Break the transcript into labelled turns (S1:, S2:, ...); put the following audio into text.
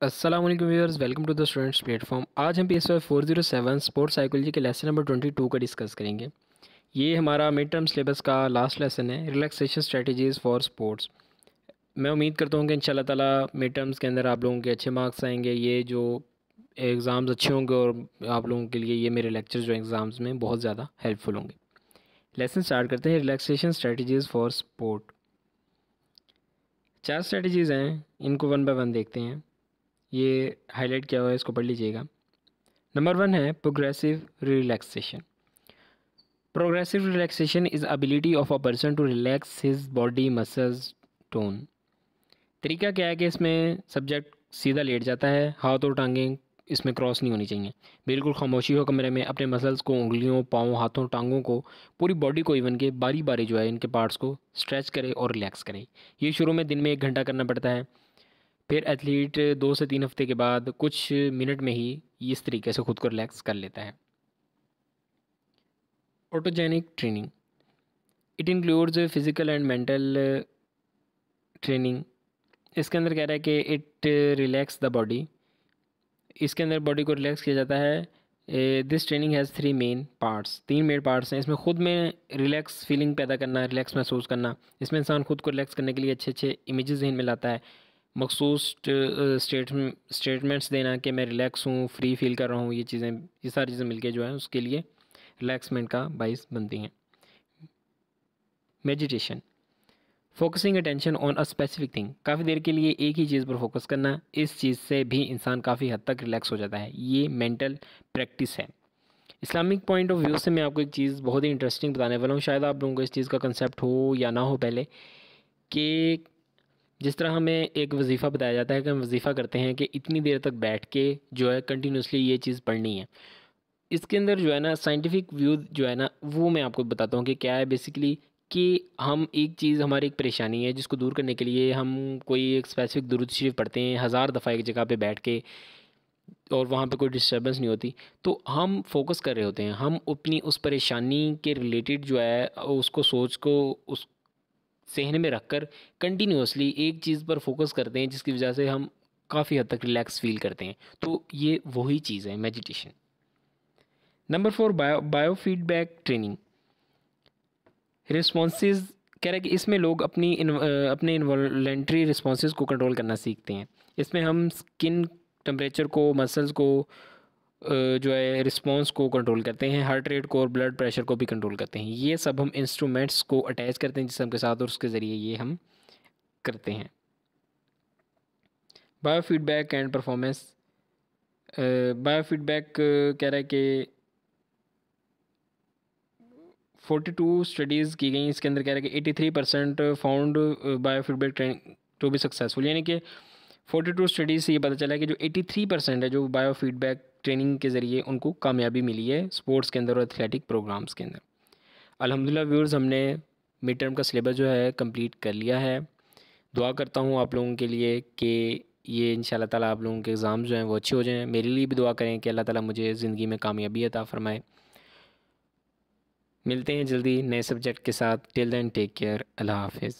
S1: अस्सलाम वालेकुम viewers, welcome to the students platform. आज हम PSY 407 स्पोर्ट्स साइकोलॉजी के लेसन नंबर 22 का डिस्कस करेंगे। ये हमारा मिड टर्म सिलेबस का लास्ट लेसन है, रिलैक्सेशन स्ट्रेटजीज़ फॉर स्पोर्ट्स। मैं उम्मीद करता हूँ कि इंशाल्लाह ताला मिड टर्म्स के अंदर आप लोगों के अच्छे मार्क्स आएंगे, ये जो एग्ज़ाम्स अच्छे होंगे और आप लोगों के लिए ये मेरे लेक्चर्स जो एग्ज़ाम्स में बहुत ज़्यादा हेल्पफुल होंगे। लेसन स्टार्ट करते हैं। Relaxation strategies for sport. 4 strategies हैं, इनको वन बाय वन देखते हैं। ये हाईलाइट किया हुआ है, इसको पढ़ लीजिएगा। नंबर 1 है progressive relaxation. Progressive relaxation is ability of a person to relax his body muscles tone. तरीका क्या है कि इसमें सब्जेक्ट सीधा लेट जाता है, हाथ और टांगें इसमें क्रॉस नहीं होनी चाहिए, बिल्कुल खामोशी हो कमरे में, अपने मसल्स को, उंगलियों, पाँव, हाथों, टांगों को, पूरी बॉडी को इवन के बारी बारी जो है इनके पार्ट्स को स्ट्रेच करे और रिलैक्स करे। ये शुरू में दिन में 1 घंटा करना पड़ता है, फिर एथलीट 2 से 3 हफ्ते के बाद कुछ मिनट में ही इस तरीके से खुद को रिलैक्स कर लेता है। Autogenic training, it includes physical and mental training. इसके अंदर कह रहा है कि इट रिलैक्स द बॉडी, इसके अंदर बॉडी को रिलैक्स किया जाता है। This training has 3 main parts, 3 main parts हैं। इसमें खुद में रिलैक्स फीलिंग पैदा करना, रिलैक्स महसूस करना। इसमें इंसान खुद को रिलैक्स करने के लिए अच्छे अच्छे इमेजेस जहन में लाता है, मखसूस स्टेटमेंट्स देना कि मैं रिलैक्स हूँ, फ्री फील कर रहा हूँ। ये चीज़ें, ये सारी चीज़ें मिलके जो है उसके लिए रिलैक्समेंट का बाइस बनती हैं। Meditation, focusing attention on a specific thing, काफ़ी देर के लिए एक ही चीज़ पर फोकस करना, इस चीज़ से भी इंसान काफ़ी हद तक रिलैक्स हो जाता है। ये मेंटल प्रैक्टिस है। इस्लामिक पॉइंट ऑफ व्यू से मैं आपको एक चीज़ बहुत ही इंटरेस्टिंग बताने वाला हूँ, शायद आप लोगों को इस चीज़ का कंसेप्ट हो या ना हो पहले, कि जिस तरह हमें एक वजीफ़ा बताया जाता है कि हम वजीफ़ा करते हैं कि इतनी देर तक बैठ के जो है कंटिन्यूसली ये चीज़ पढ़नी है। इसके अंदर जो है ना साइंटिफिक व्यू जो है ना वो मैं आपको बताता हूँ कि क्या है बेसिकली, कि हम एक चीज़, हमारी एक परेशानी है जिसको दूर करने के लिए हम कोई एक स्पेसिफिक दुरूद शरीफ पढ़ते हैं 1000 दफ़ा एक जगह पे बैठ के, और वहाँ पे कोई डिस्टर्बेंस नहीं होती, तो हम फोकस कर रहे होते हैं, हम अपनी उस परेशानी के रिलेटेड जो है उसको, सोच को, उस सहने में रखकर कंटिन्यूसली एक चीज़ पर फोकस करते हैं, जिसकी वजह से हम काफ़ी हद तक रिलैक्स फील करते हैं। तो ये वही चीज़ है meditation. Number 4, bio feedback training. Responses, कह रहा है कि इसमें लोग अपने इन्वॉलेंट्री रिस्पॉन्सेज को कंट्रोल करना सीखते हैं। इसमें हम स्किन टेम्परेचर को, मसल्स को, जो है रिस्पॉन्स को कंट्रोल करते हैं, हार्ट रेट को और ब्लड प्रेशर को भी कंट्रोल करते हैं। ये सब हम इंस्ट्रूमेंट्स को अटैच करते हैं जिस्म के साथ, और उसके ज़रिए ये हम करते हैं। Bio feedback and performance. Bio feedback कह रहा है कि 42 स्टडीज़ की गई, इसके अंदर कह रहा है कि 83% found bio feedback training to be successful. यानी कि 42 स्टडीज़ से ये पता चला है कि जो 83% है जो बायो फीडबैक ट्रेनिंग के ज़रिए उनको कामयाबी मिली है स्पोर्ट्स के अंदर और एथलेटिक प्रोग्राम्स के अंदर। अल्हम्दुलिल्लाह व्यूअर्स, हमने मिड टर्म का सिलेबस जो है कंप्लीट कर लिया है। दुआ करता हूँ आप लोगों के लिए कि ये इंशाल्लाह ताला आप लोगों के एग्ज़ाम जो हैं वो अच्छे हो जाएँ। मेरे लिए भी दुआ करें कि अल्लाह ताला मुझे ज़िंदगी में कामयाबी अता फ़रमाए। मिलते हैं जल्दी नए सब्जेक्ट के साथ। टिल देन टेक केयर, अल्लाह हाफिज़।